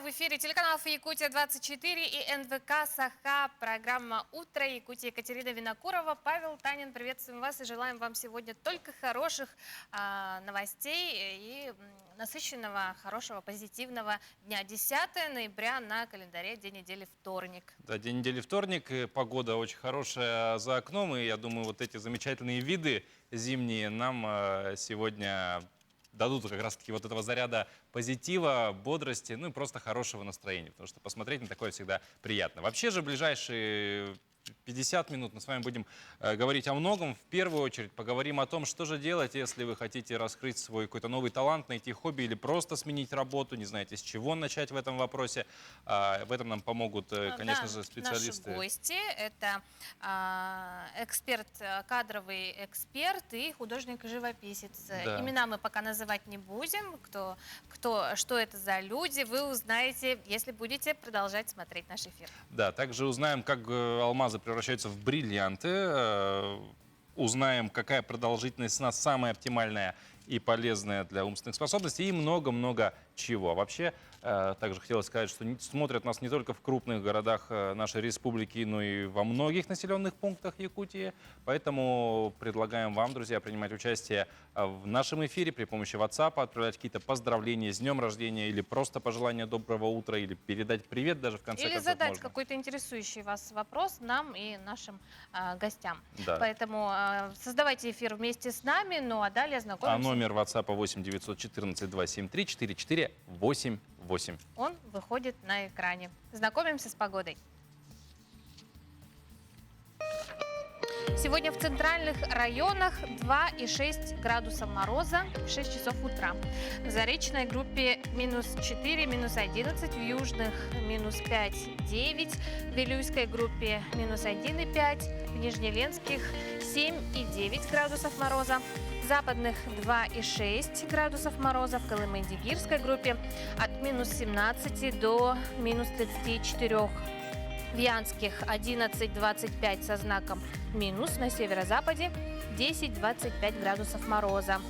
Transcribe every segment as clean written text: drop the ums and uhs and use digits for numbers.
в эфире телеканал Якутия-24 и НВК «Саха». Программа «Утро Якутия». Екатерина Винокурова, Павел Танин. Приветствуем вас и желаем вам сегодня только хороших новостей и насыщенного, хорошего, позитивного дня. 10 ноября на календаре, день недели вторник. Да, день недели вторник, и погода очень хорошая за окном, и я думаю, вот эти замечательные виды зимние нам сегодня дадут как раз-таки вот этого заряда позитива, бодрости, ну и просто хорошего настроения, потому что посмотреть на такое всегда приятно. Вообще же ближайшие 50 минут мы с вами будем говорить о многом. В первую очередь поговорим о том, что же делать, если вы хотите раскрыть свой какой-то новый талант, найти хобби или просто сменить работу, не знаете, с чего начать в этом вопросе. В этом нам помогут, конечно же, специалисты. Наши гости – это эксперт, кадровый эксперт и художник-живописец. Да. Имена мы пока называть не будем. Что это за люди, вы узнаете, если будете продолжать смотреть наш эфир. Да, также узнаем, как алмазы превращаются в бриллианты, узнаем, какая продолжительность сна самая оптимальная и полезная для умственных способностей, и много-много чего. Вообще, также хотелось сказать, что смотрят нас не только в крупных городах нашей республики, но и во многих населенных пунктах Якутии. Поэтому предлагаем вам, друзья, принимать участие в нашем эфире при помощи WhatsApp, отправлять какие-то поздравления с днем рождения или просто пожелания доброго утра, или передать привет даже в конце концов. Или задать какой-то интересующий вас вопрос нам и нашим гостям. Да. Поэтому создавайте эфир вместе с нами, ну а далее знакомимся. А номер WhatsApp 8 914 273 4488. Он выходит на экране. Знакомимся с погодой. Сегодня в центральных районах 2,6 градусов мороза в 6 часов утра. В Заречной группе -4, -11, в южных -5-9, в Вилюйской группе -1,5, в Нижнеленских 7,9 градусов мороза, в западных 2,6 градусов мороза, в Колымы-Дигирской группе от -17 до -34. В Янских 11-25 со знаком минус, на северо-западе 10-25 градусов мороза.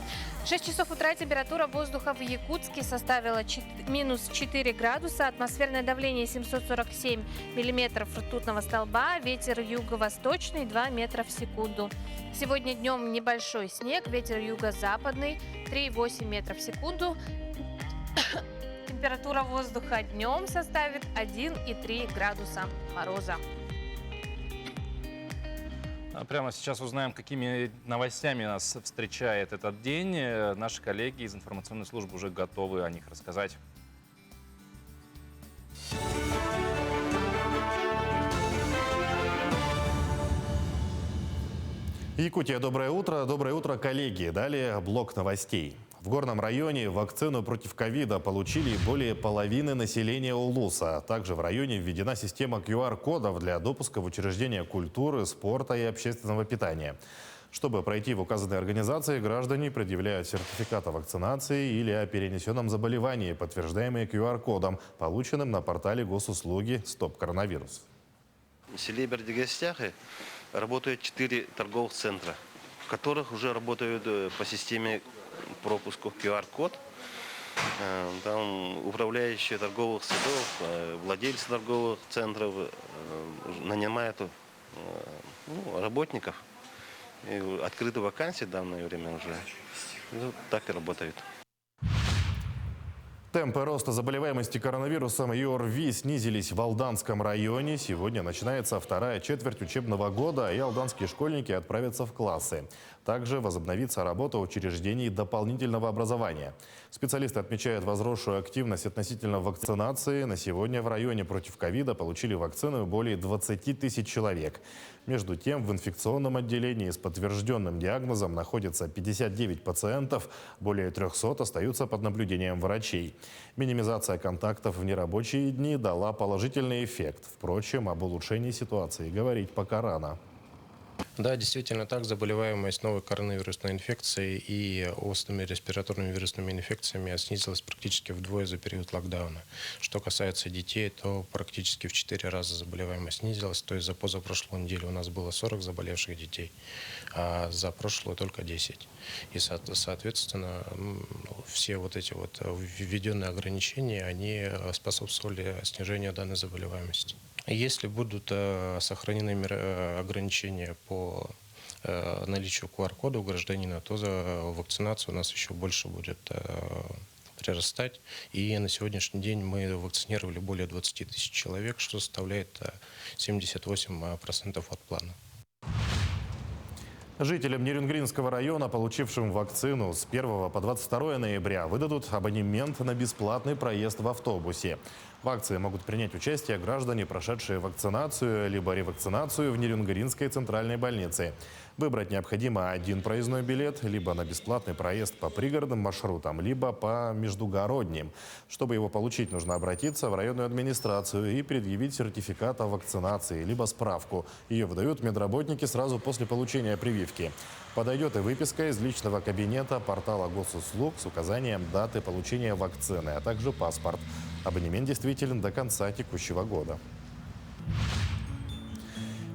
В 6 часов утра температура воздуха в Якутске составила -4 градуса, атмосферное давление 747 миллиметров ртутного столба, ветер юго-восточный 2 метра в секунду. Сегодня днем небольшой снег, ветер юго-западный 3,8 метров в секунду. Температура воздуха днем составит 1,3 градуса мороза. Прямо сейчас узнаем, какими новостями нас встречает этот день. Наши коллеги из информационной службы уже готовы о них рассказать. Якутия, доброе утро. Доброе утро, коллеги. Далее блок новостей. В Горном районе вакцину против ковида получили более половины населения Улуса. Также в районе введена система QR-кодов для допуска в учреждения культуры, спорта и общественного питания. Чтобы пройти в указанной организации, граждане предъявляют сертификат о вакцинации или о перенесенном заболевании, подтверждаемые QR-кодом, полученным на портале госуслуги «Стоп коронавирус». В селе Бердигостяхи работают 4 торговых центра, в которых уже работают по системе пропуску QR-код. Там управляющие торговых садов, владельцы торговых центров нанимают работников. И открыты вакансии в данное время уже. И так и работают. Темпы роста заболеваемости коронавирусом и ОРВИ снизились в Алданском районе. Сегодня начинается вторая четверть учебного года, и алданские школьники отправятся в классы. Также возобновится работа учреждений дополнительного образования. Специалисты отмечают возросшую активность относительно вакцинации. На сегодня в районе против ковида получили вакцину более 20 тысяч человек. Между тем, в инфекционном отделении с подтвержденным диагнозом находится 59 пациентов, более 300 остаются под наблюдением врачей. Минимизация контактов в нерабочие дни дала положительный эффект. Впрочем, об улучшении ситуации говорить пока рано. Да, действительно так. Заболеваемость новой коронавирусной инфекцией и острыми респираторными вирусными инфекциями снизилась практически вдвое за период локдауна. Что касается детей, то практически в 4 раза заболеваемость снизилась. То есть за позапрошлую неделю у нас было 40 заболевших детей, а за прошлую только 10. И, соответственно, все вот эти вот введенные ограничения, они способствовали снижению данной заболеваемости. Если будут сохранены ограничения по наличию QR-кода у гражданина, то за вакцинацию у нас еще больше будет прирастать. И на сегодняшний день мы вакцинировали более 20 тысяч человек, что составляет 78% от плана. Жителям Нерюнгринского района, получившим вакцину с 1 по 22 ноября, выдадут абонемент на бесплатный проезд в автобусе. В акции могут принять участие граждане, прошедшие вакцинацию либо ревакцинацию в Нерюнгринской центральной больнице. Выбрать необходимо один проездной билет, либо на бесплатный проезд по пригородным маршрутам, либо по междугородним. Чтобы его получить, нужно обратиться в районную администрацию и предъявить сертификат о вакцинации, либо справку. Ее выдают медработники сразу после получения прививки. Подойдет и выписка из личного кабинета портала госуслуг с указанием даты получения вакцины, а также паспорт. Абонемент действителен до конца текущего года.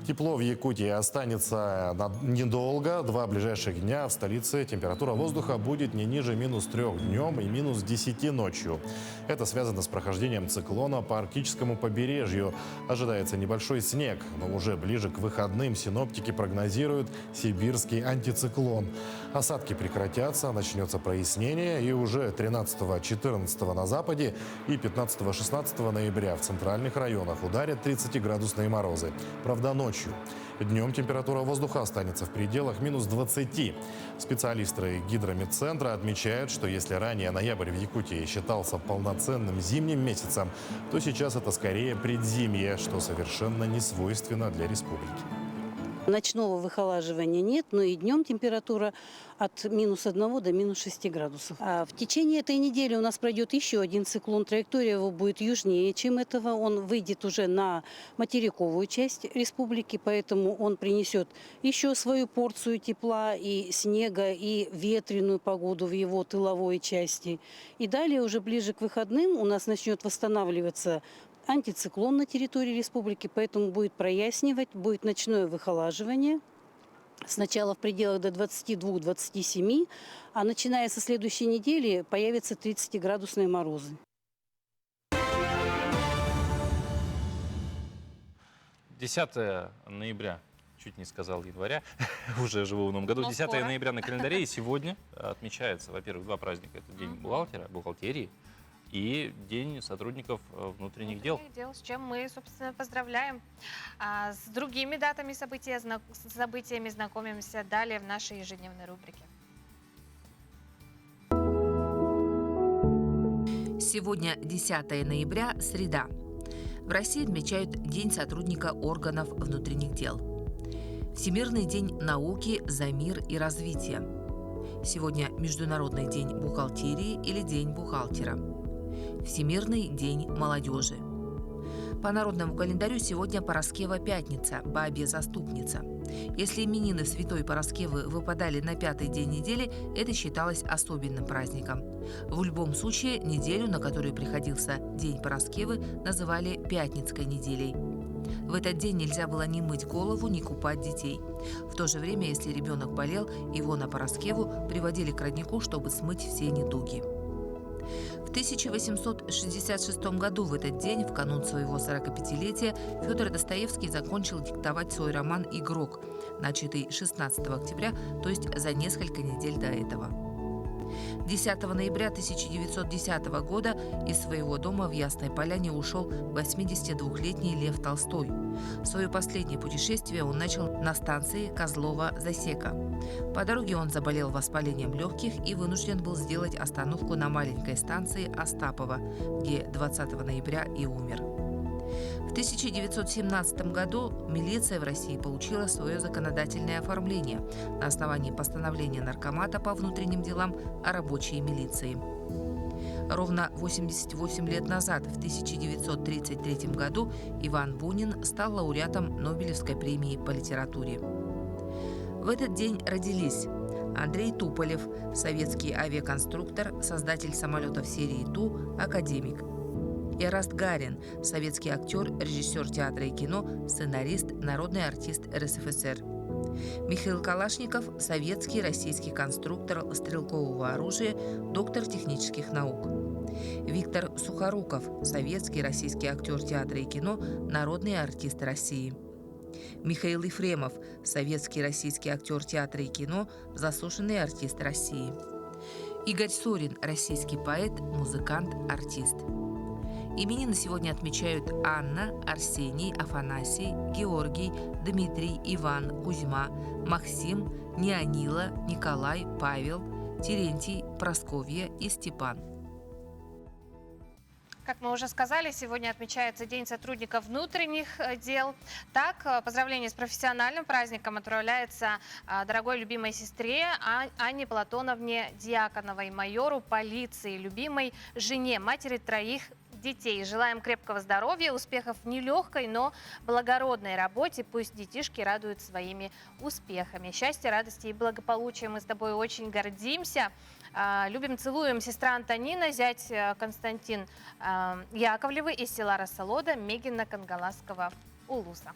Тепло в Якутии останется недолго. 2 ближайших дня в столице температура воздуха будет не ниже -3 днем и -10 ночью. Это связано с прохождением циклона по арктическому побережью. Ожидается небольшой снег, но уже ближе к выходным синоптики прогнозируют сибирский антициклон. Осадки прекратятся, начнется прояснение, и уже 13-14 на западе и 15-16 ноября в центральных районах ударят 30-градусные морозы. Правда, ночью. Днем температура воздуха останется в пределах -20. Специалисты гидрометцентра отмечают, что если ранее ноябрь в Якутии считался полноценным зимним месяцем, то сейчас это скорее предзимье, что совершенно не свойственно для республики. Ночного выхолаживания нет, но и днем температура от -1 до -6 градусов. А в течение этой недели у нас пройдет еще один циклон. Траектория его будет южнее, чем этого. Он выйдет уже на материковую часть республики, поэтому он принесет еще свою порцию тепла и снега, и ветреную погоду в его тыловой части. И далее уже ближе к выходным у нас начнет восстанавливаться антициклон на территории республики, поэтому будет прояснивать, будет ночное выхолаживание. Сначала в пределах до 22-27, а начиная со следующей недели появятся 30-градусные морозы. 10 ноября, чуть не сказал января, уже живу в новом году. Но 10 скоро. ноября на календаре, и сегодня отмечается, во-первых, 2 праздника. Это День бухгалтерии и День сотрудников внутренних дел. С чем мы, собственно, поздравляем. А с другими датами событиями знакомимся далее в нашей ежедневной рубрике. Сегодня 10 ноября, среда. В России отмечают День сотрудника органов внутренних дел. Всемирный день науки за мир и развитие. Сегодня Международный день бухгалтерии или День бухгалтера. Всемирный день молодежи. По народному календарю сегодня Параскева пятница, бабья заступница. Если именины святой Параскевы выпадали на 5-й день недели, это считалось особенным праздником. В любом случае, неделю, на которую приходился День Параскевы, называли Пятницкой неделей. В этот день нельзя было ни мыть голову, ни купать детей. В то же время, если ребенок болел, его на Параскеву приводили к роднику, чтобы смыть все недуги. В 1866 году в этот день, в канун своего 45-летия, Федор Достоевский закончил диктовать свой роман «Игрок», начатый 16 октября, то есть за несколько недель до этого. 10 ноября 1910 года из своего дома в Ясной Поляне ушел 82-летний Лев Толстой. Свое последнее путешествие он начал на станции Козлова-Засека. По дороге он заболел воспалением легких и вынужден был сделать остановку на маленькой станции Остапова, где 20 ноября и умер. В 1917 году милиция в России получила свое законодательное оформление на основании постановления Наркомата по внутренним делам о рабочей милиции. Ровно 88 лет назад, в 1933 году, Иван Бунин стал лауреатом Нобелевской премии по литературе. В этот день родились Андрей Туполев, советский авиаконструктор, создатель самолетов серии Ту, академик. Эраст Гарин, советский актер, режиссер театра и кино, сценарист, народный артист РСФСР. Михаил Калашников, советский российский конструктор стрелкового оружия, доктор технических наук. Виктор Сухоруков, советский российский актер театра и кино, народный артист России. Михаил Ефремов, советский российский актер театра и кино, заслуженный артист России. Игорь Сорин, российский поэт, музыкант, артист. Именины сегодня отмечают Анна, Арсений, Афанасий, Георгий, Дмитрий, Иван, Кузьма, Максим, Неонила, Николай, Павел, Терентий, Просковья и Степан. Как мы уже сказали, сегодня отмечается День сотрудников внутренних дел. Так, поздравление с профессиональным праздником отправляется дорогой любимой сестре Анне Платоновне Дьяконовой, майору полиции, любимой жене, матери 3 детей. Желаем крепкого здоровья, успехов в нелегкой, но благородной работе. Пусть детишки радуют своими успехами. Счастья, радости и благополучия. Мы с тобой очень гордимся. Любим, целуем сестра Антонина, зять Константин Яковлевы из села Рассолода Мегина Кангаласского улуса.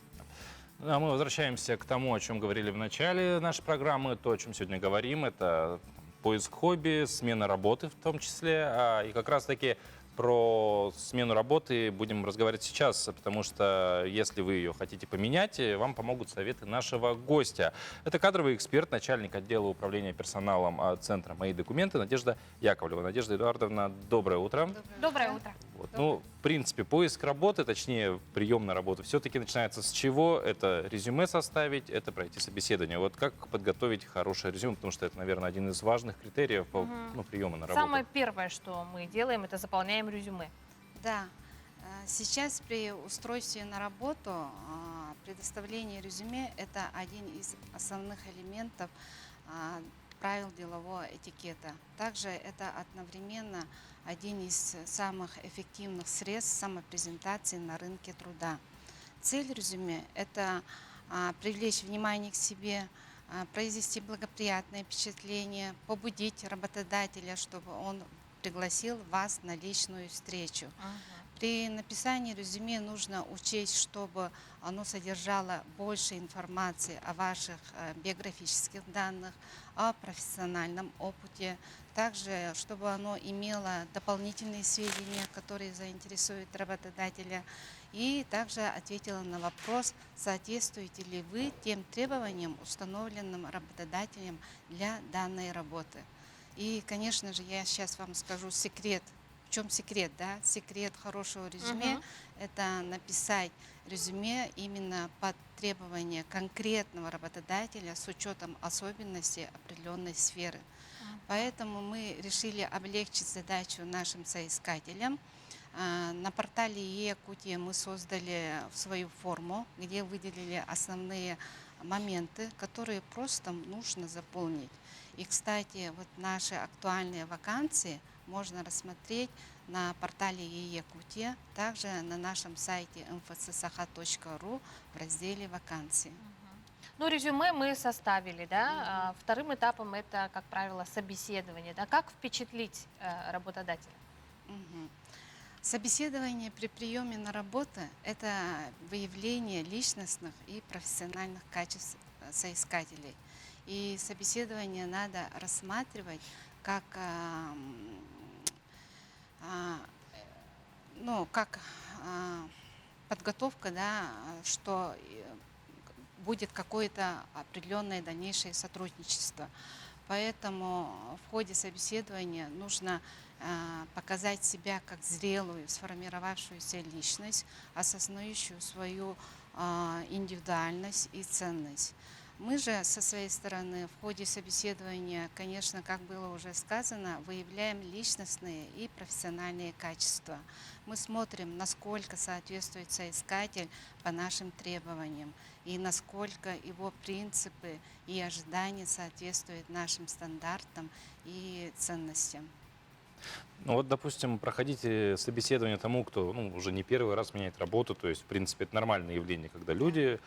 А мы возвращаемся к тому, о чем говорили в начале нашей программы. То, о чем сегодня говорим, это поиск хобби, смена работы в том числе. И как раз-таки про смену работы будем разговаривать сейчас, потому что если вы ее хотите поменять, вам помогут советы нашего гостя. Это кадровый эксперт, начальник отдела управления персоналом Центра «Мои документы» Надежда Яковлева. Надежда Эдуардовна, доброе утро. Доброе утро. Вот. Ну, в принципе, поиск работы, точнее, прием на работу, все-таки начинается с чего? Это резюме составить, это пройти собеседование. Вот как подготовить хорошее резюме, потому что это, наверное, один из важных критериев приема на работу. Самое первое, что мы делаем, это заполняем резюме. Да, сейчас при устройстве на работу предоставление резюме – это один из основных элементов правил делового этикета. Также это одновременно один из самых эффективных средств самопрезентации на рынке труда. Цель резюме – это привлечь внимание к себе, произвести благоприятное впечатление, побудить работодателя, чтобы он пригласил вас на личную встречу. При написании резюме нужно учесть, чтобы оно содержало больше информации о ваших биографических данных, о профессиональном опыте, также чтобы оно имело дополнительные сведения, которые заинтересуют работодателя, и также ответило на вопрос, соответствуете ли вы тем требованиям, установленным работодателем для данной работы. И, конечно же, я сейчас вам скажу секрет. В чем секрет, да? Секрет хорошего резюме – это написать резюме именно под требования конкретного работодателя с учетом особенностей определенной сферы. Поэтому мы решили облегчить задачу нашим соискателям. На портале Е-Якутия мы создали свою форму, где выделили основные моменты, которые просто нужно заполнить. И, кстати, вот наши актуальные вакансии можно рассмотреть на портале Е-Якутия, также на нашем сайте mfcsaha.ru в разделе «Вакансии». Ну, резюме мы составили, да? Вторым этапом это, как правило, собеседование, да? Как впечатлить работодателя? Собеседование при приеме на работу – это выявление личностных и профессиональных качеств соискателей. И собеседование надо рассматривать как, подготовка, да, что будет какое-то определенное дальнейшее сотрудничество. Поэтому в ходе собеседования нужно показать себя как зрелую, сформировавшуюся личность, осознающую свою индивидуальность и ценность. Мы же со своей стороны в ходе собеседования, конечно, как было уже сказано, выявляем личностные и профессиональные качества. Мы смотрим, насколько соответствует соискатель по нашим требованиям и насколько его принципы и ожидания соответствуют нашим стандартам и ценностям. Ну вот, допустим, проходите собеседование тому, кто уже не первый раз меняет работу. То есть, в принципе, это нормальное явление, когда люди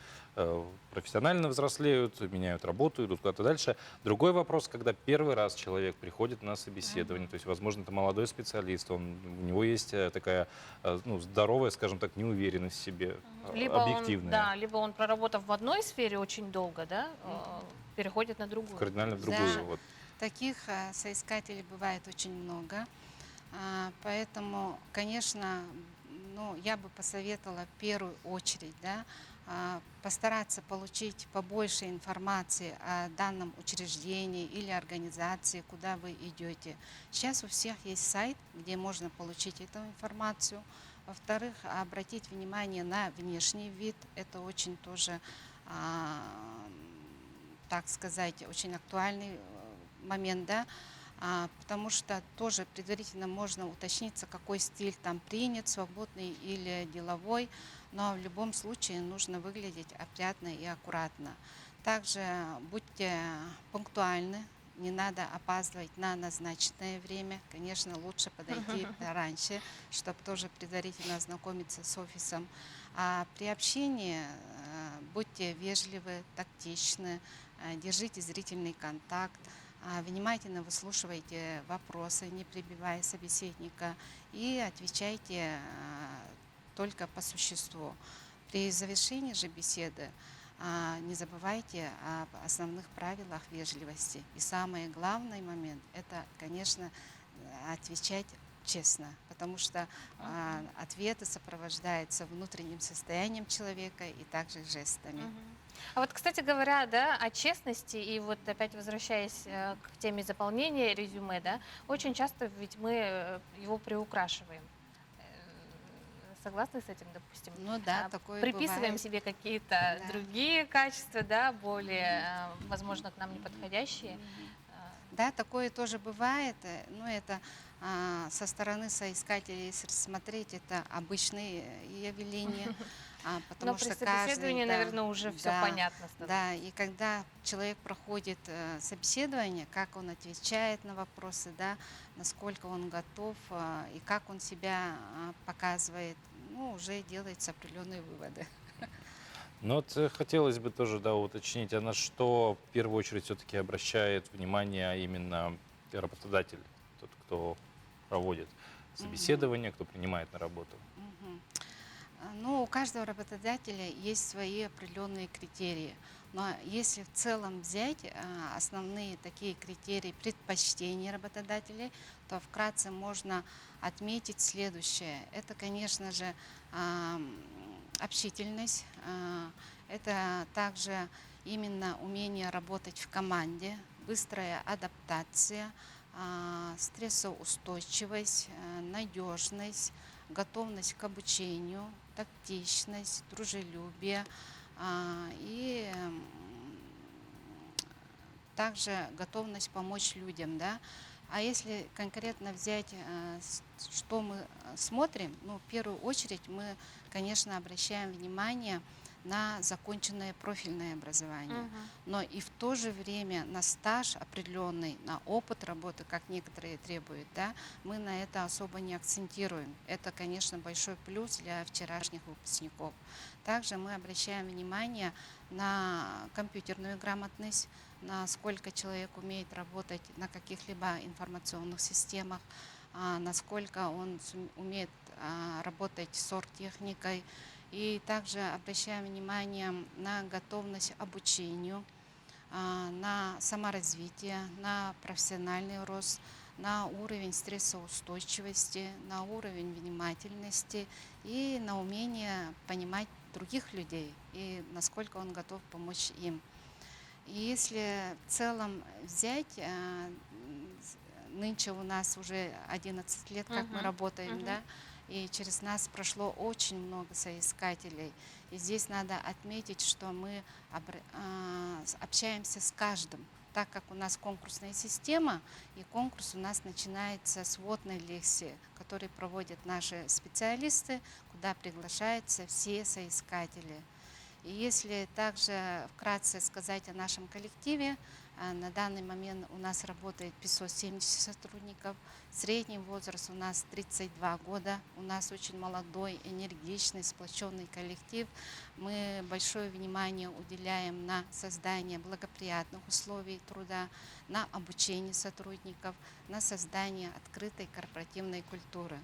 профессионально взрослеют, меняют работу, идут куда-то дальше. Другой вопрос, когда первый раз человек приходит на собеседование. То есть, возможно, это молодой специалист, у него есть такая здоровая, скажем так, неуверенность в себе, объективная. Либо он, проработав в одной сфере очень долго, да, переходит на другую. Кардинально в Да. другую. Вот. Таких соискателей бывает очень много. Поэтому, конечно, я бы посоветовала в первую очередь, да, постараться получить побольше информации о данном учреждении или организации, куда вы идете. Сейчас у всех есть сайт, где можно получить эту информацию. Во-вторых, обратить внимание на внешний вид. Это очень тоже, так сказать, очень актуальный момент, да. Потому что тоже предварительно можно уточниться, какой стиль там принят, свободный или деловой, но в любом случае нужно выглядеть опрятно и аккуратно. Также будьте пунктуальны, не надо опаздывать на назначенное время. Конечно, лучше подойти раньше, чтобы тоже предварительно ознакомиться с офисом. А при общении будьте вежливы, тактичны, держите зрительный контакт. Внимательно выслушивайте вопросы, не прибивая собеседника, и отвечайте только по существу. При завершении же беседы не забывайте об основных правилах вежливости. И самый главный момент – это, конечно, отвечать честно, потому что ответы сопровождаются внутренним состоянием человека и также жестами. А вот, кстати говоря, да, о честности, и вот опять возвращаясь к теме заполнения резюме, да, очень часто ведь мы его приукрашиваем. Согласны с этим, допустим? Ну да, такое Приписываем бывает. себе какие-то другие качества, да, более, возможно, к нам не подходящие. Да, такое тоже бывает. Но это со стороны соискателей, если смотреть, это обычные явления. Потому Но при что собеседовании, каждый, наверное, уже все да, понятно становится. Да, и когда человек проходит собеседование, как он отвечает на вопросы, да, насколько он готов и как он себя показывает, уже делаются определенные выводы. Ну вот хотелось бы тоже уточнить, а на что в первую очередь все-таки обращает внимание именно работодатель, тот, кто проводит собеседование, кто принимает на работу? У каждого работодателя есть свои определенные критерии. Но если в целом взять основные такие критерии предпочтений работодателей, то вкратце можно отметить следующее. Это, конечно же, общительность, это также именно умение работать в команде, быстрая адаптация, стрессоустойчивость, надежность, готовность к обучению, тактичность, дружелюбие и также готовность помочь людям, да. А если конкретно взять, что мы смотрим, в первую очередь мы, конечно, обращаем внимание на законченное профильное образование, но и в то же время на стаж определенный, на опыт работы, как некоторые требуют, да, мы на это особо не акцентируем. Это, конечно, большой плюс для вчерашних выпускников. Также мы обращаем внимание на компьютерную грамотность, насколько человек умеет работать на каких-либо информационных системах, насколько он умеет работать с оргтехникой. И также обращаем внимание на готовность к обучению, на саморазвитие, на профессиональный рост, на уровень стрессоустойчивости, на уровень внимательности и на умение понимать других людей и насколько он готов помочь им. И если в целом взять, нынче у нас уже 11 лет, как мы работаем, да, и через нас прошло очень много соискателей. И здесь надо отметить, что мы общаемся с каждым, так как у нас конкурсная система, и конкурс у нас начинается с вводной лекции, которую проводят наши специалисты, куда приглашаются все соискатели. И если также вкратце сказать о нашем коллективе, на данный момент у нас работает 570 сотрудников. Средний возраст у нас 32 года. У нас очень молодой, энергичный, сплоченный коллектив. Мы большое внимание уделяем на создание благоприятных условий труда, на обучение сотрудников, на создание открытой корпоративной культуры.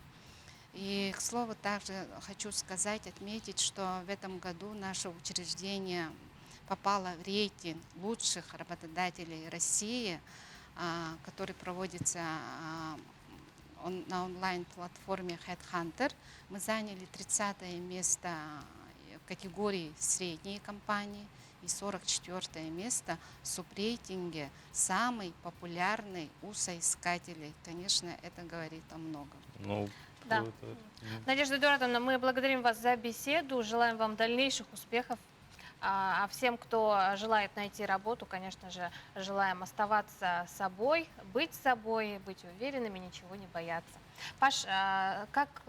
И, к слову, также хочу сказать, отметить, что в этом году наше учреждение попало в рейтинг лучших работодателей России, который проводится на онлайн-платформе HeadHunter. Мы заняли 30 место в категории «Средние компании» и 44 место в субрейтинге «Самый популярный у соискателей». Конечно, это говорит о многом. Ну, Да. Надежда Эдуардовна, мы благодарим вас за беседу, желаем вам дальнейших успехов. А всем, кто желает найти работу, конечно же, желаем оставаться собой, быть уверенными, ничего не бояться. Паш, как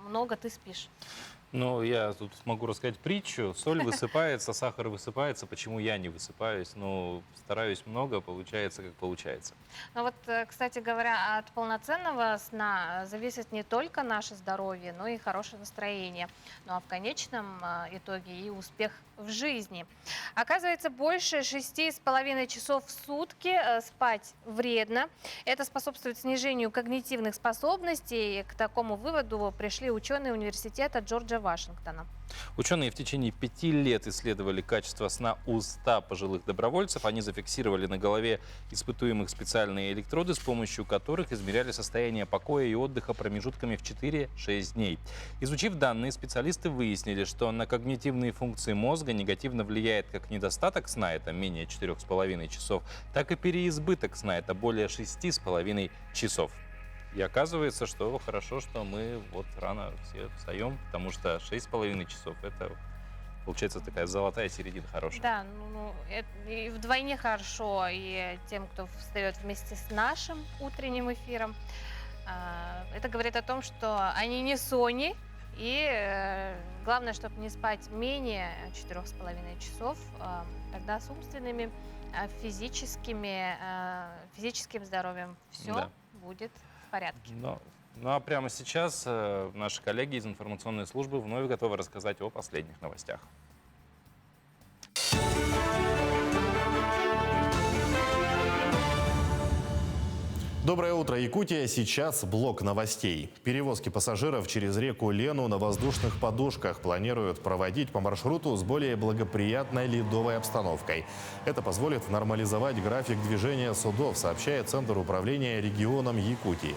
много ты спишь? Ну, я тут могу рассказать притчу. Соль высыпается, сахар высыпается. Почему я не высыпаюсь? Ну, стараюсь много, получается, как получается. Ну вот, кстати говоря, от полноценного сна зависит не только наше здоровье, но и хорошее настроение. Ну а в конечном итоге и успех в жизни. Оказывается, больше 6,5 часов в сутки спать вредно. Это способствует снижению когнитивных способностей. К такому выводу пришли ученые университета Джорджа Вашингтона. Ученые в течение 5 лет исследовали качество сна у 100 пожилых добровольцев. Они зафиксировали на голове испытуемых специальные электроды, с помощью которых измеряли состояние покоя и отдыха промежутками в 4-6 дней. Изучив данные, специалисты выяснили, что на когнитивные функции мозга негативно влияет как недостаток сна, это менее 4,5 часов, так и переизбыток сна, это более 6,5 часов. И оказывается, что хорошо, что мы вот рано все встаем, потому что 6,5 часов – это, получается, такая золотая середина хорошая. Да, и вдвойне хорошо и тем, кто встает вместе с нашим утренним эфиром. Это говорит о том, что они не Sony, и главное, чтобы не спать менее 4,5 часов, тогда с умственными, физическим здоровьем все будет в порядке. Ну а прямо сейчас наши коллеги из информационной службы вновь готовы рассказать о последних новостях. Доброе утро, Якутия. Сейчас блок новостей. Перевозки пассажиров через реку Лену на воздушных подушках планируют проводить по маршруту с более благоприятной ледовой обстановкой. Это позволит нормализовать график движения судов, сообщает Центр управления регионом Якутии.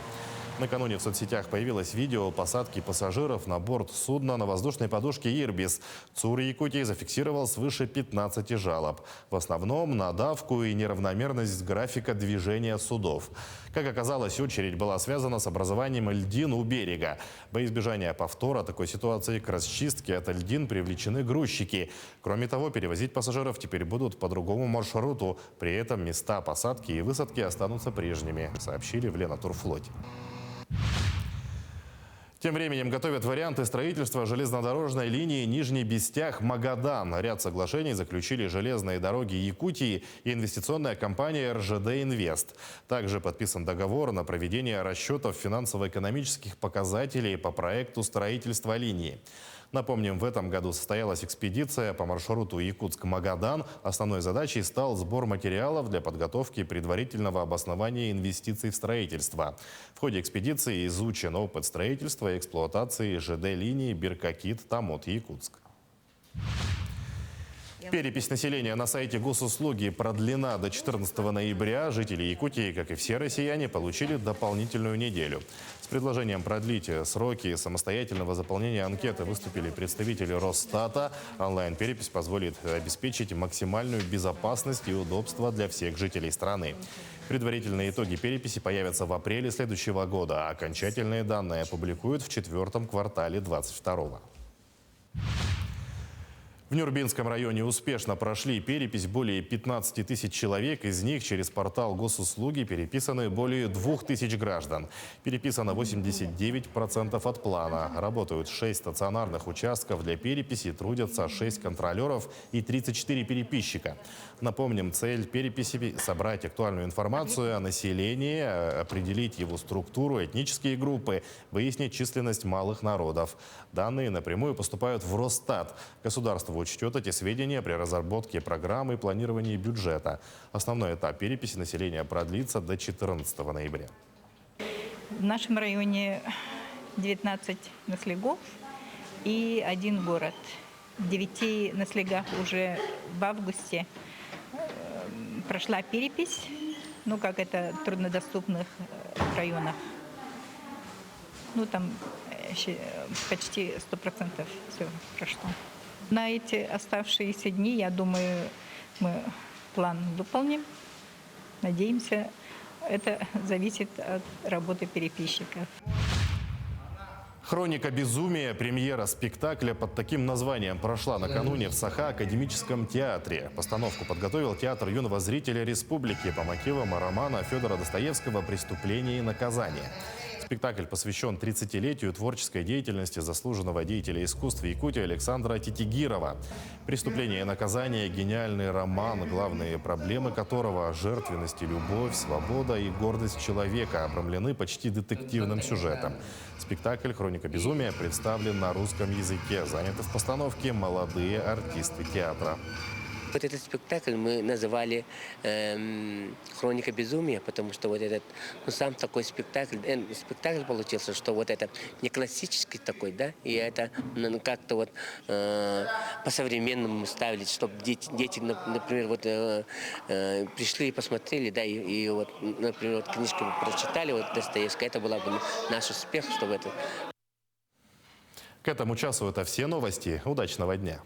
Накануне в соцсетях появилось видео посадки пассажиров на борт судна на воздушной подушке «Ирбис». ЦУР Якутии зафиксировал свыше 15 жалоб. В основном на давку и неравномерность графика движения судов. Как оказалось, очередь была связана с образованием льдин у берега. Во избежание повтора такой ситуации к расчистке от льдин привлечены грузчики. Кроме того, перевозить пассажиров теперь будут по другому маршруту. При этом места посадки и высадки останутся прежними, сообщили в Ленатурфлоте. Тем временем готовят варианты строительства железнодорожной линии Нижний Бестях-Магадан. Ряд соглашений заключили железные дороги Якутии и инвестиционная компания РЖД Инвест. Также подписан договор на проведение расчетов финансово-экономических показателей по проекту строительства линии. Напомним, в этом году состоялась экспедиция по маршруту Якутск-Магадан. Основной задачей стал сбор материалов для подготовки предварительного обоснования инвестиций в строительство. В ходе экспедиции изучен опыт строительства и эксплуатации ЖД-линии Беркакит-Тамот-Якутск. Перепись населения на сайте госуслуги продлена до 14 ноября. Жители Якутии, как и все россияне, получили дополнительную неделю. С предложением продлить сроки самостоятельного заполнения анкеты выступили представители Росстата. Онлайн-перепись позволит обеспечить максимальную безопасность и удобство для всех жителей страны. Предварительные итоги переписи появятся в апреле следующего года, а окончательные данные опубликуют в 4-м квартале 2022 года. В Нюрбинском районе успешно прошли перепись более 15 тысяч человек. Из них через портал госуслуги переписаны более 2000 граждан. Переписано 89% от плана. Работают 6 стационарных участков для переписи, трудятся 6 контролеров и 34 переписчика. Напомним, цель переписи – собрать актуальную информацию о населении, определить его структуру, этнические группы, выяснить численность малых народов. Данные напрямую поступают в Росстат. Государство учтет эти сведения при разработке программы и планировании бюджета. Основной этап переписи населения продлится до 14 ноября. В нашем районе 19 наслегов и 1 город. В 9 наслегах уже в августе прошла перепись, ну как это в труднодоступных районах. Ну там почти 100% все прошло. На эти оставшиеся дни, я думаю, мы план выполним. Надеемся, это зависит от работы переписчиков. Хроника безумия, премьера спектакля под таким названием прошла накануне в Саха академическом театре. Постановку подготовил театр юного зрителя республики по мотивам романа Федора Достоевского «Преступление и наказание». Спектакль посвящен 30-летию творческой деятельности заслуженного деятеля искусств Якутии Александра Титигирова. «Преступление и наказание» – гениальный роман, главные проблемы которого – жертвенность и любовь, свобода и гордость человека – обрамлены почти детективным сюжетом. Спектакль «Хроника безумия» представлен на русском языке. Заняты в постановке молодые артисты театра. Вот этот спектакль мы называли «Хроника безумия», потому что вот этот, ну, сам такой спектакль получился, что вот это не классический такой, да, и это как-то вот по-современному ставили, чтобы дети, например, вот пришли и посмотрели, да, и вот, например, вот книжку прочитали, вот Достоевского, это был бы наш успех, чтобы это. К этому часу это все новости. Удачного дня!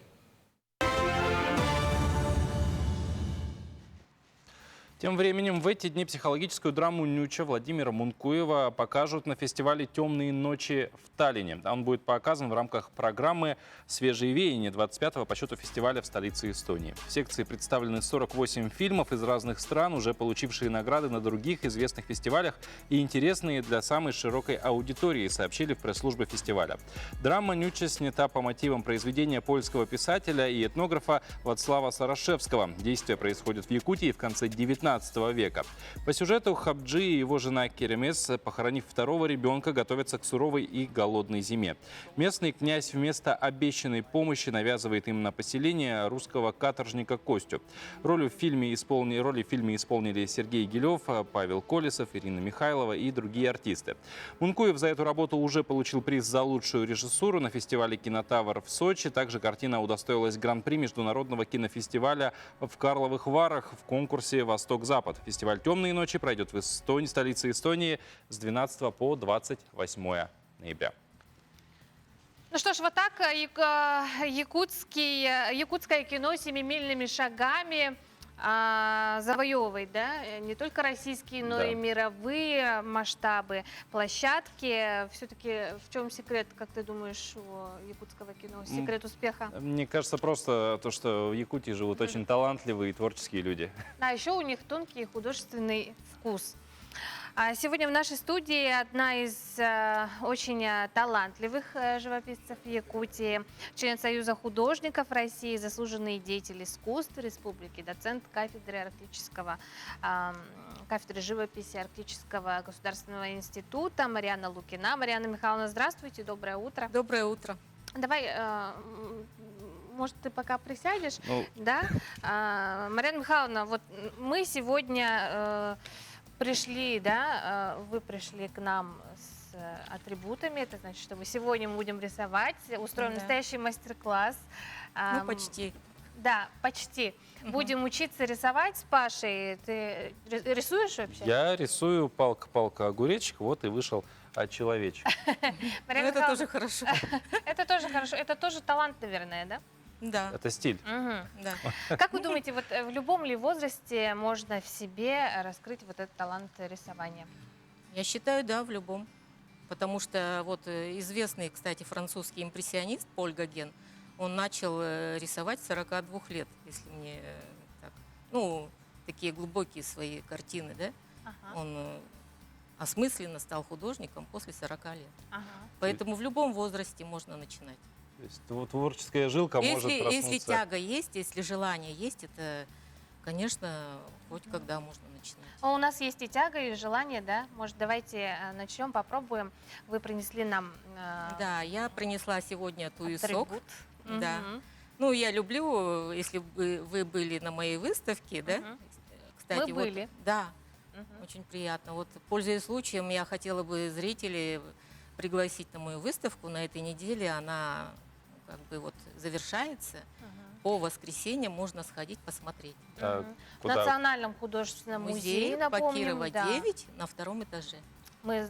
Тем временем в эти дни психологическую драму Нюча Владимира Мункуева покажут на фестивале «Темные ночи» в Таллине. Он будет показан в рамках программы «Свежие веяния» 25-го по счету фестиваля в столице Эстонии. В секции представлены 48 фильмов из разных стран, уже получившие награды на других известных фестивалях и интересные для самой широкой аудитории, сообщили в пресс-службе фестиваля. Драма Нюча снята по мотивам произведения польского писателя и этнографа Вацлава Сарашевского. Действие происходит в Якутии в конце 19 века. По сюжету Хабджи и его жена Керемес, похоронив второго ребенка, готовятся к суровой и голодной зиме. Местный князь вместо обещанной помощи навязывает им на поселение русского каторжника Костю. Роли в фильме исполнили Сергей Гилев, Павел Колесов, Ирина Михайлова и другие артисты. Мункуев за эту работу уже получил приз за лучшую режиссуру на фестивале «Кинотавр» в Сочи. Также картина удостоилась гран-при международного кинофестиваля в Карловых Варах в конкурсе «Восток-Запад». Фестиваль «Темные ночи» пройдет в столице Эстонии с 12 по 28 ноября. Ну что ж, вот так якутское кино семимильными шагами завоевывает, да, не только российские, но и мировые масштабы, площадки. Все-таки в чем секрет, как ты думаешь, у якутского кино? Секрет успеха? Мне кажется, просто то, что в Якутии живут очень талантливые и творческие люди. А еще у них тонкий художественный вкус. Сегодня в нашей студии одна из очень талантливых живописцев Якутии, член Союза художников России, заслуженный деятель искусств Республики, доцент кафедры живописи Арктического государственного института Марьяна Лукина. Марьяна Михайловна, здравствуйте, доброе утро. Доброе утро. Давай, может, ты пока присядешь? Да? Марьяна Михайловна, вот мы сегодня пришли, да, вы пришли к нам с атрибутами, это значит, что сегодня мы будем рисовать, устроим настоящий мастер-класс. Ну, почти. Да, почти. Будем учиться рисовать с Пашей. Ты рисуешь вообще? Я рисую палка-палка огуречек, вот и вышел человечек. Это тоже хорошо. Это тоже хорошо. Это тоже талант, наверное, да? Да. Это стиль. Да. Как вы думаете, вот в любом ли возрасте можно в себе раскрыть вот этот талант рисования? Я считаю, да, в любом. Потому что вот известный, кстати, французский импрессионист Поль Гоген, Он начал рисовать с 42 лет, если мне так. Ну, такие глубокие свои картины, да? Ага. Он осмысленно стал художником после 40 лет. Ага. Поэтому в любом возрасте можно начинать. То есть творческая жилка может проснуться. Если тяга есть, если желание есть, это, конечно, хоть когда можно начинать. У нас есть и тяга, и желание, да? Может, давайте начнем, попробуем. Вы принесли нам Да, я принесла сегодня туесок. атрибут. Да. Мгм. Ну, я люблю, если бы вы были на моей выставке, да? Мгм. Кстати, Мы вот, были. да, Мгм. очень приятно. Вот, пользуясь случаем, я хотела бы зрителей пригласить на мою выставку на этой неделе. Она как бы вот завершается. Мгм. По воскресеньям можно сходить посмотреть. А Мгм. В куда? Национальном художественном музее, напомним. Бакирова, да. 9, на 2-м этаже. Мы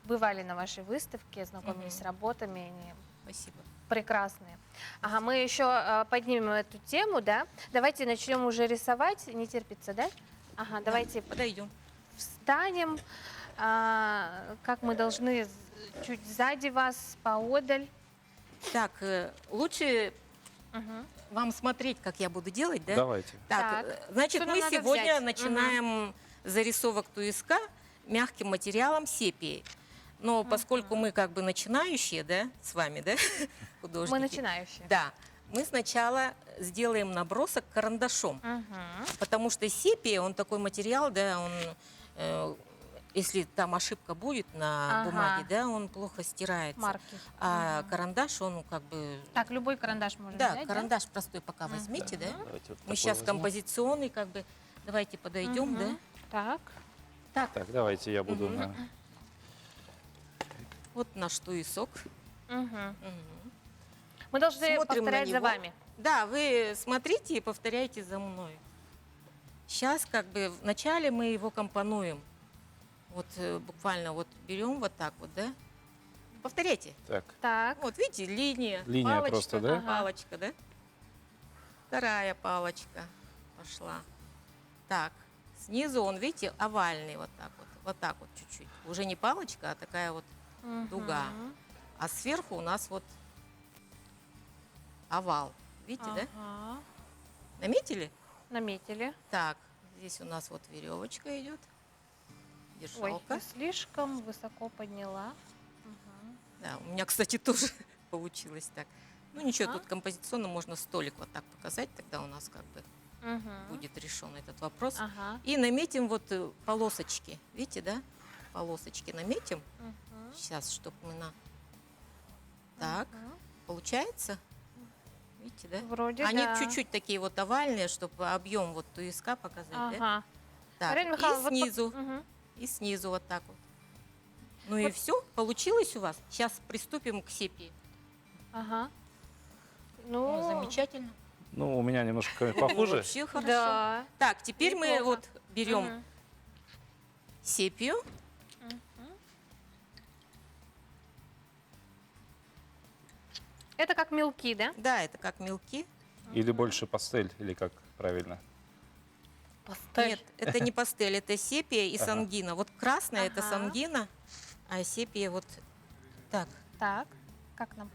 бывали на вашей выставке, знакомились Мгм. с работами, они Спасибо. прекрасные. Ага, мы еще поднимем эту тему, да? Давайте начнем уже рисовать, не терпится, да? Ага, давайте Подойдем. встанем, как мы должны чуть сзади вас, поодаль. Так, лучше Мгм. вам смотреть, как я буду делать, да? Давайте. Так, Значит, что нам мы надо сегодня взять? начинаем зарисовок туиска мягким материалом сепии. Но поскольку мы как бы начинающие, да, с вами, да, художники. Мы начинающие. Да, мы сначала сделаем набросок карандашом, Мгм. потому что сепия, он такой материал, да, он, если там ошибка будет на Ага. бумаге, да, он плохо стирается. Марки. А Мгм. карандаш, он как бы... Так, любой карандаш можно Да, взять, карандаш простой пока возьмите, да. Давайте вот Мы такой сейчас возьму. композиционный, как бы, давайте подойдем, Мгм. да. Так. Так, давайте я буду Мгм. на... Вот наш туесок. Мгм. Мгм. Мы должны Смотрим на повторять за него. вами. Да, вы смотрите и повторяйте за мной. Сейчас как бы вначале мы его компонуем. Вот буквально вот берем вот так вот, да? Повторяйте. Так, Так. Вот видите, линия, Линия палочка, просто, да? Ага. палочка, да? Вторая палочка пошла. Так, снизу он, видите, овальный вот так вот чуть-чуть. Уже не палочка, а такая вот дуга. Мгм. А сверху у нас вот овал. Видите, да? Ага. Наметили? Наметили. Так, здесь у нас вот веревочка идет. Ой, Держалка. я слишком высоко подняла. Мгм. Да, у меня, кстати, тоже получилось так. Ну ничего, Ага. тут композиционно можно столик вот так показать, тогда у нас как бы Мгм. будет решен этот вопрос. Ага. И наметим вот полосочки. Видите, да? Полосочки наметим. Мгм. Сейчас, чтобы мы на... Так, Мгм. получается? Видите, да? Вроде Они да. чуть-чуть такие вот овальные, чтобы объем вот туиска показать, да? Ага. Так, Марина и Михайловна, вот по- снизу, Мгм. и снизу вот так вот. Ну и Вот. все, получилось у вас. Сейчас приступим к сепии. Ага. Ну, замечательно. ну, у меня немножко похуже. Вообще хорошо. Да. Так, теперь мы Неплохо. вот берем Мгм. сепию. Мгм. Это как мелки, да? Да, это как мелки. Или больше пастель, или как правильно? Нет, это не пастель, это сепия и Ага. сангина. Вот красная это Ага. сангина, а сепия вот так. Так. Как нам?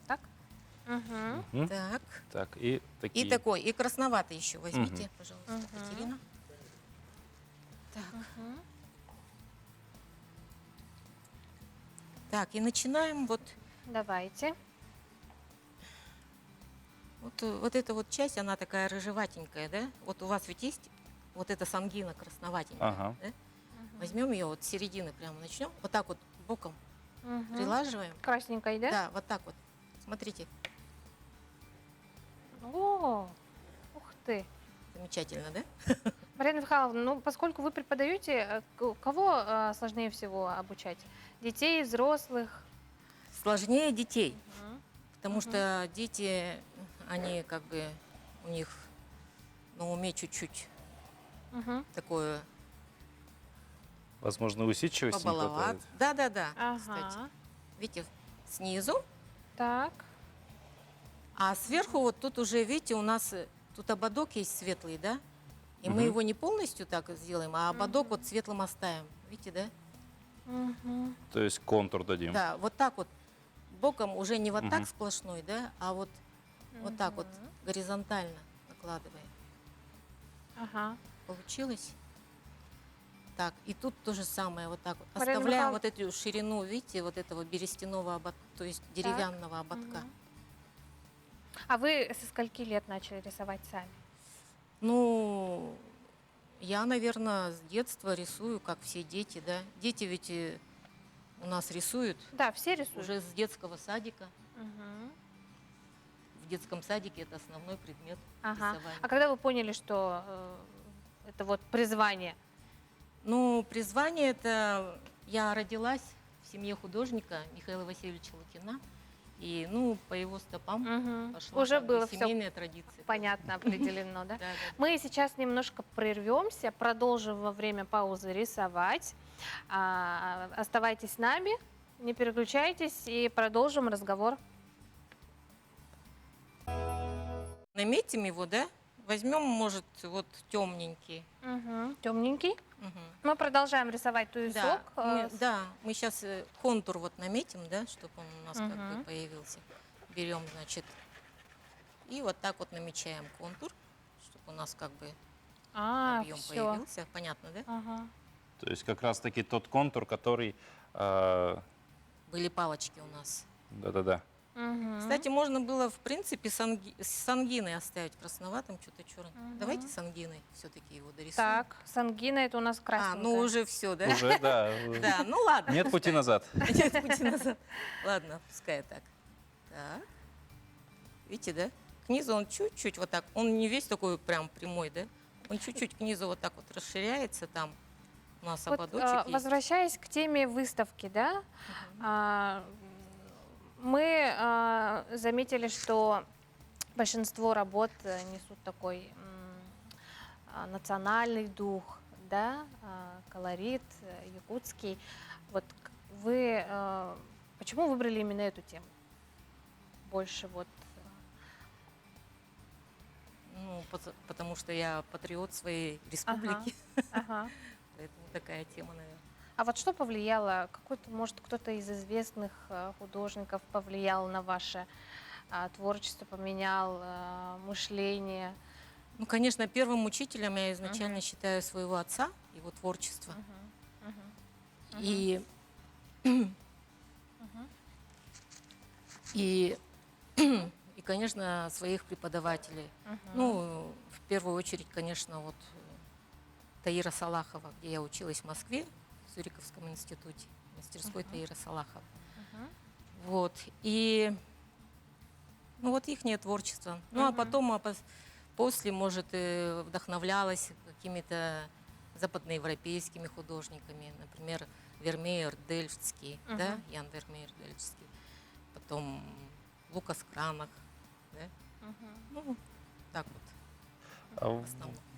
Так? Угу. Мгм. Так. Так, и такие. И такой, и красноватый еще возьмите, Мгм. пожалуйста, Мгм. Катерина. Так. Так, и начинаем вот, Давайте. вот эта вот часть, она такая рыжеватенькая, да? Вот у вас ведь есть вот эта сангина красноватенькая, Ага. да? Возьмем ее вот с середины прямо начнем, вот так вот боком Мгм. прилаживаем. Красненькой, да? Да, вот так вот. Смотрите, О, ух ты. замечательно, да? Марина Михайловна, ну, поскольку вы преподаете, кого сложнее всего обучать? Детей, взрослых? Сложнее детей, Мгм. потому Мгм. что дети, они как бы, у них на уме чуть-чуть Мгм. такое Возможно, усидчивости не побаловат. хватает. Да, кстати. Ага. Видите, снизу, Так. а сверху вот тут уже, видите, у нас тут ободок есть светлый, да? И мы Мгм. его не полностью так сделаем, а ободок вот светлым оставим. Видите, да? Мгм. То есть контур дадим. Да, вот так вот. Боком уже не вот так Мгм. сплошной, да, а вот Вот так вот горизонтально накладываем. Ага. Получилось? Так, и тут то же самое, вот так вот. Марина Оставляем Михайловна. вот эту ширину, видите, вот этого берестяного ободка, то есть деревянного ободка. А вы со скольки лет начали рисовать сами? Ну, я, наверное, с детства рисую, как все дети, да. Дети ведь у нас рисуют Да, все рисуют. уже с детского садика. Мгм. В детском садике это основной предмет Ага. рисования. А когда вы поняли, что это вот призвание? Ну, призвание это... Я родилась в семье художника Михаила Васильевича Лукина. И, ну, по его стопам Мгм. пошла Уже как бы было все семейная традиция. понятно, определено, да? Да, да. Мы сейчас немножко прервемся, продолжим во время паузы рисовать. Оставайтесь с нами, не переключайтесь и продолжим разговор. Наметим его, да? Возьмем, может, вот темненький. Темненький. Мгм. Мы продолжаем рисовать Да, туесок. мы сейчас контур вот наметим, да, чтобы он у нас как бы Мгм. появился. Берем, значит, и вот так вот намечаем контур, чтобы у нас как бы объем Все. появился. Понятно, да? Ага. То есть как раз-таки тот контур, который... Были палочки у нас. Да-да-да. Мгм. Кстати, можно было, в принципе, с ангиной оставить красноватым, что-то черным. Давайте с ангиной все-таки его дорисуем. Так, с ангиной это у нас красненькая. ну уже все, да? Уже, да. Да, ну ладно. Нет пути назад. Нет пути назад. Ладно, пускай так. Так. Видите, да? К низу он чуть-чуть вот так. Он не весь такой прям прямой, да? Он чуть-чуть к низу вот так вот расширяется. Там у нас Вот, ободочек есть. возвращаясь к теме выставки, да, мы заметили, что большинство работ несут такой национальный дух, да, колорит якутский. Вот вы почему выбрали именно эту тему? Больше вот. Ну, потому что я патриот своей республики. Ага. Поэтому такая тема, наверное. А вот что повлияло, какой-то, может, кто-то из известных художников повлиял на ваше творчество, поменял мышление? Ну, конечно, первым учителем я изначально считаю своего отца, его творчество. И, и, и, конечно, своих преподавателей. Ну, в первую очередь, конечно, вот Таира Салахова, где я училась в Москве, в Цюриковском институте, мастерской Таира Салахова. Вот. И ну, вот их творчество. Ну, а потом, после, может, вдохновлялась какими-то западноевропейскими художниками, например, Вермеер Дельфтский, да, Ян Вермеер Дельфтский, потом Лукас Кранах, да, ну, так вот. А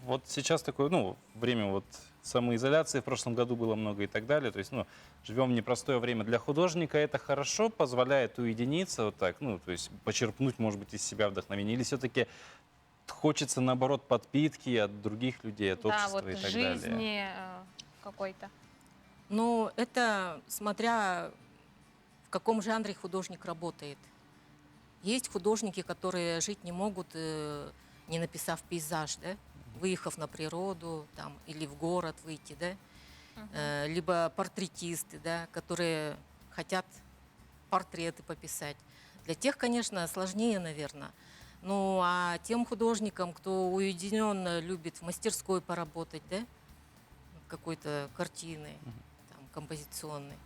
вот сейчас такое, ну, время вот самоизоляции в прошлом году было много и так далее. То есть, ну, живем в непростое время для художника. Это хорошо, позволяет уединиться вот так, ну, то есть почерпнуть, может быть, из себя вдохновение. Или все-таки хочется, наоборот, подпитки от других людей, от Да, общества вот и так жизни далее. какой-то. Ну, это смотря в каком жанре художник работает. Есть художники, которые жить не могут, не написав пейзаж, да, выехав на природу там, или в город выйти, да, либо портретисты, да, которые хотят портреты пописать. Для тех, конечно, сложнее, наверное. Ну, а тем художникам, кто уединенно любит в мастерской поработать, да, какой-то картины, там, композиционной,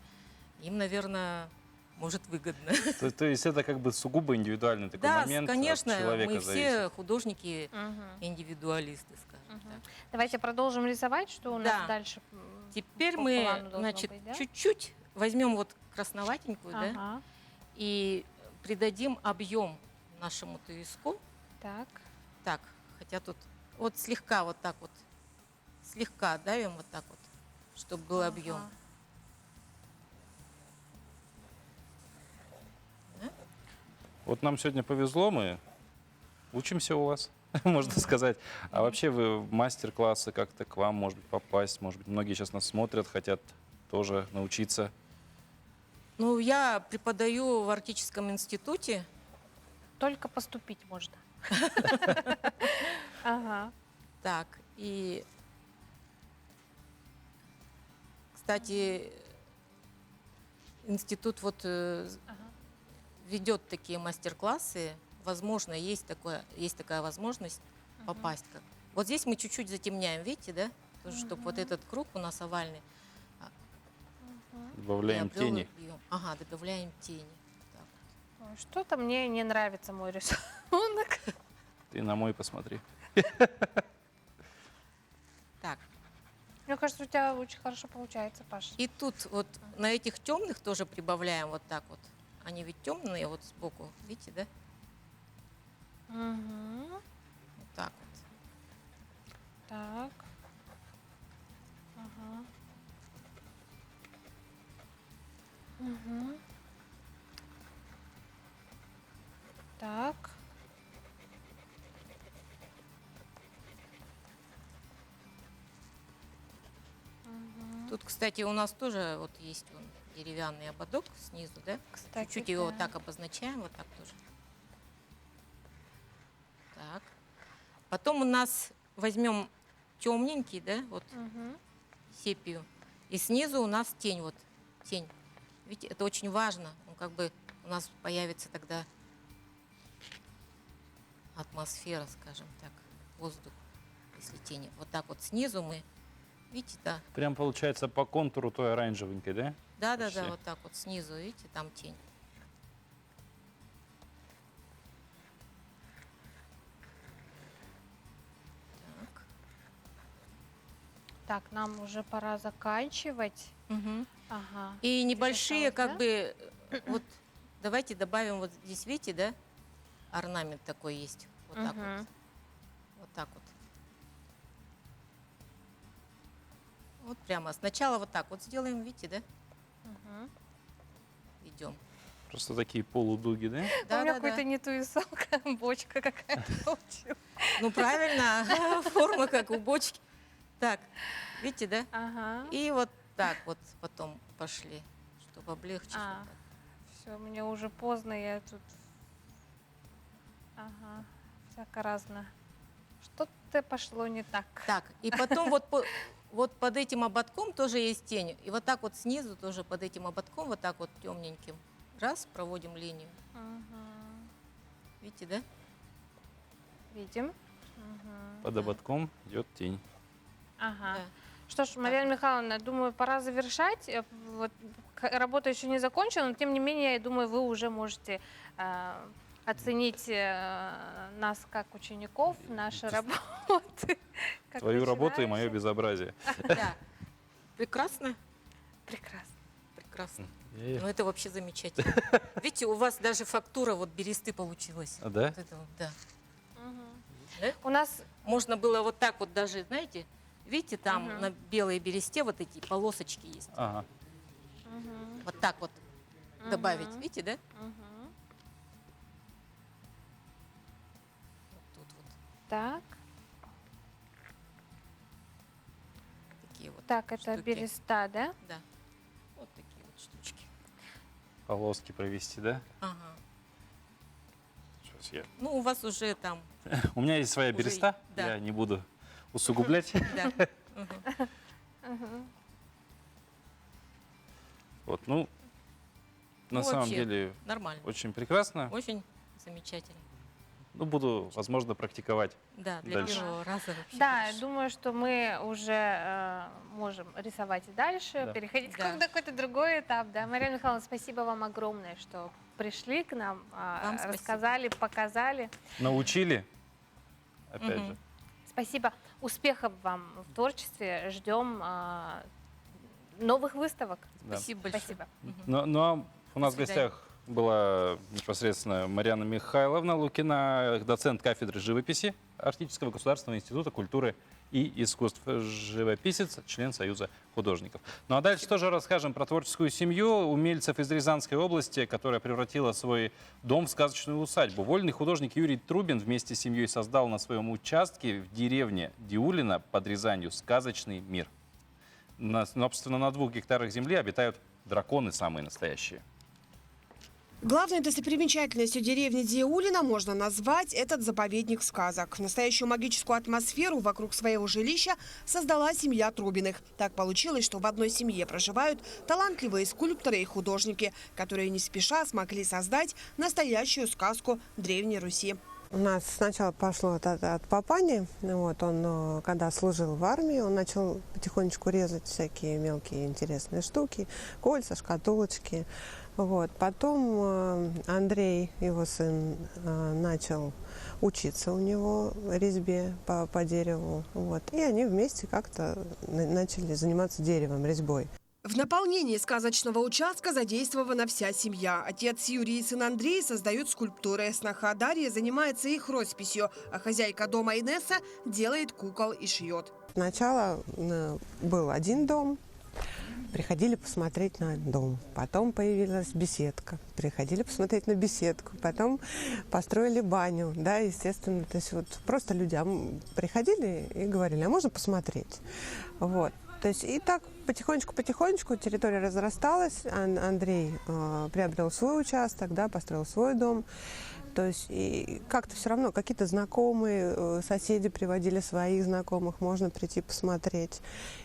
им, наверное, может выгодно. То есть это как бы сугубо индивидуальный такой Да, момент, конечно, от человека мы все зависит. художники индивидуалисты, скажем так. Давайте продолжим рисовать, что у нас Да. дальше. Теперь по мы, плану должно значит, быть, да? чуть-чуть возьмем вот красноватенькую, да, Ага. и придадим объем нашему туеску. Так. Так, хотя тут вот слегка вот так вот, слегка давим вот так вот, чтобы был объем. Вот нам сегодня повезло, мы учимся у вас, можно сказать. А вообще вы в мастер-классы как-то к вам, может быть, попасть? Может быть, многие сейчас нас смотрят, хотят тоже научиться. Ну, я преподаю в Арктическом институте Только поступить можно. Ага. Так, и, кстати, институт вот ведет такие мастер-классы. Возможно, есть такая возможность попасть. Вот здесь мы чуть-чуть затемняем, видите, да? Тоже, чтобы вот этот круг у нас овальный. Добавляем и объемы тени. бьем. Ага, добавляем тени. Так. Ой, что-то мне не нравится мой рисунок. Ты на мой посмотри. Так. Мне кажется, у тебя очень хорошо получается, Паша. И тут вот на этих темных тоже прибавляем вот так вот. Они ведь темные вот сбоку, видите, да? Угу. Вот так вот. Так. Ага. Угу. Так. Тут, кстати, у нас тоже вот есть вон деревянный ободок снизу, да? Кстати, Чуть-чуть его да. вот так обозначаем, вот так тоже. Так. Потом у нас возьмем темненький, да, вот Угу. сепию. И снизу у нас тень, вот тень. Видите, это очень важно. Ну, как бы у нас появится тогда атмосфера, скажем так, воздух, если тени. Вот так вот снизу мы, видите, да, Прям получается по контуру той оранжевенькой, да? да, Почти. вот так вот снизу, видите, там тень. Так. Так, нам уже пора заканчивать. Мгм. Ага. И небольшие, осталось, как да? бы, вот давайте добавим вот здесь, видите, да, орнамент такой есть. Вот так Мгм. вот. Вот так вот. Вот прямо. Сначала вот так вот сделаем, видите, да? Мгм. Идем. Просто такие полудуги, да? Да, У меня да, какой-то да. не ту рисунка, бочка какая-то получилась. Ну, правильно, форма как у бочки. Так, видите, да? Ага. И вот так вот потом пошли, чтобы облегчить. А. вот так. Все, мне уже поздно, я тут... Ага, всяко разно. Что-то пошло не так. Так, и потом вот под этим ободком тоже есть тень. И вот так вот снизу тоже под этим ободком, вот так вот темненьким. Раз, проводим линию. Мгм. Видите, да? Видим. Мгм. Под ободком идет тень. Ага. Да. Что ж, Марьяна Михайловна, думаю, пора завершать. Вот, работа еще не закончена, но тем не менее, я думаю, вы уже можете оценить нас как учеников, наши работы. как Твою работу и мое начинающих. безобразие. Да. Прекрасно? Прекрасно. Прекрасно. Я- Ну, это вообще замечательно. Видите, у вас даже фактура вот бересты получилась. А, да? Вот это вот, да. Мгм. Да? У нас Можно было вот так вот даже, знаете, видите, там Мгм. на белой бересте вот эти полосочки есть. Ага. Мгм. Вот так вот добавить, Мгм. видите, да? Мгм. Вот тут вот Так, такие вот. так, это штуки. береста, да? Да. Вот такие вот штучки. Полоски провести, да? Ага. Сейчас я... Ну, у вас уже там, У меня есть своя Уже береста, да. я не буду усугублять. да. Мгм. Мгм. Вот, ну, на Ну, самом вообще. деле, Нормально. очень прекрасно. Очень замечательно. Ну, буду, возможно, практиковать. Да, для Дальше. первого раза вообще Да, хорошо. думаю, что мы уже можем рисовать и дальше, Да. переходить Да. в какой-то другой этап. Да. Марьяна Михайловна, спасибо вам огромное, что пришли к нам, Вам спасибо. рассказали, показали. Научили, опять Мгм. же. Спасибо. Успехов вам в творчестве. Ждем новых выставок. Да. Спасибо большое. Спасибо. Мгм. Ну, а у нас в свидания. гостях была непосредственно Марьяна Михайловна Лукина, доцент кафедры живописи Арктического государственного института культуры и искусств, живописец, член Союза художников. Ну а дальше тоже расскажем про творческую семью умельцев из Рязанской области, которая превратила свой дом в сказочную усадьбу. Вольный художник Юрий Трубин вместе с семьей создал на своем участке в деревне Диулино под Рязанью сказочный мир. Собственно, на 2 гектарах земли обитают драконы самые настоящие. Главной достопримечательностью деревни Диулина можно назвать этот заповедник сказок. Настоящую магическую атмосферу вокруг своего жилища создала семья Трубиных. Так получилось, что в одной семье проживают талантливые скульпторы и художники, которые не спеша смогли создать настоящую сказку Древней Руси. У нас сначала пошло от папани. Вот он, когда служил в армии, он начал потихонечку резать всякие мелкие интересные штуки, кольца, шкатулочки. Вот. Потом Андрей, его сын, начал учиться у него резьбе по дереву. Вот. И они вместе как-то начали заниматься деревом, резьбой. В наполнении сказочного участка задействована вся семья. Отец Юрий и сын Андрей создают скульптуры. Сноха Дарья занимается их росписью, а хозяйка дома Инесса делает кукол и шьет. Сначала был один дом. Приходили посмотреть на дом. Потом появилась беседка. Приходили посмотреть на беседку. Потом построили баню. Да, естественно. То есть вот просто людям приходили и говорили, а можно посмотреть? Вот. То есть и так потихонечку территория разрасталась. Андрей приобрел свой участок, да, построил свой дом. То есть и как-то все равно какие-то знакомые, соседи приводили своих знакомых, можно прийти посмотреть.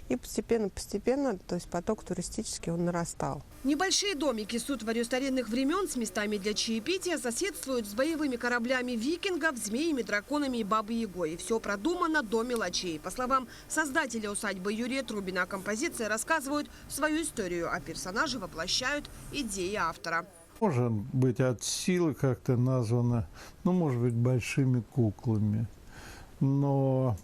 И постепенно, то есть поток туристический, он нарастал. Небольшие домики с утварью старинных времен с местами для чаепития соседствуют с боевыми кораблями викингов, змеями, драконами и бабой-ягой. И все продумано до мелочей. По словам создателя усадьбы Юрия Трубина, композиции рассказывают свою историю, а персонажи воплощают идеи автора. Может быть, от силы как-то названо, ну, может быть, большими куклами. Но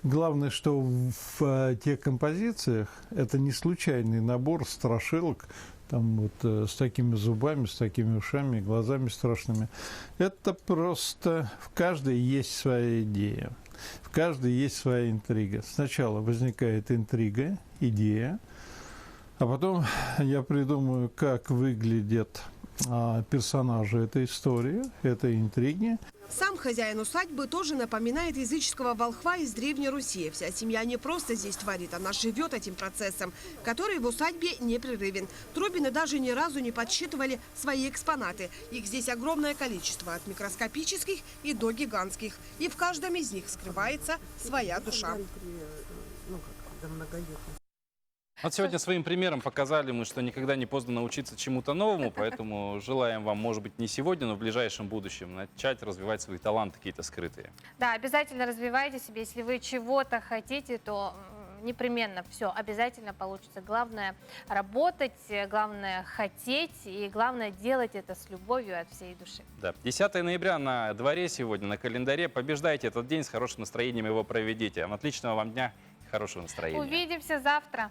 главное, что в тех композициях это не случайный набор страшилок, там вот с такими зубами, с такими ушами, глазами страшными. Это просто в каждой есть своя идея, в каждой есть своя интрига. Сначала возникает интрига, идея, а потом я придумаю, как выглядят персонажи этой истории, этой интриги. Сам хозяин усадьбы тоже напоминает языческого волхва из Древней Руси. Вся семья не просто здесь творит, она живет этим процессом, который в усадьбе непрерывен. Трубины даже ни разу не подсчитывали свои экспонаты. Их здесь огромное количество, от микроскопических и до гигантских. И в каждом из них скрывается своя душа. Вот сегодня своим примером показали мы, что никогда не поздно научиться чему-то новому, поэтому желаем вам, может быть, не сегодня, но в ближайшем будущем начать развивать свои таланты какие-то скрытые. Да, обязательно развивайте себя. Если вы чего-то хотите, то непременно все обязательно получится. Главное работать, главное хотеть и главное делать это с любовью от всей души. Да. 10 ноября на дворе сегодня, на календаре. Побеждайте этот день, с хорошим настроением его проведите. Отличного вам дня и хорошего настроения. Увидимся завтра.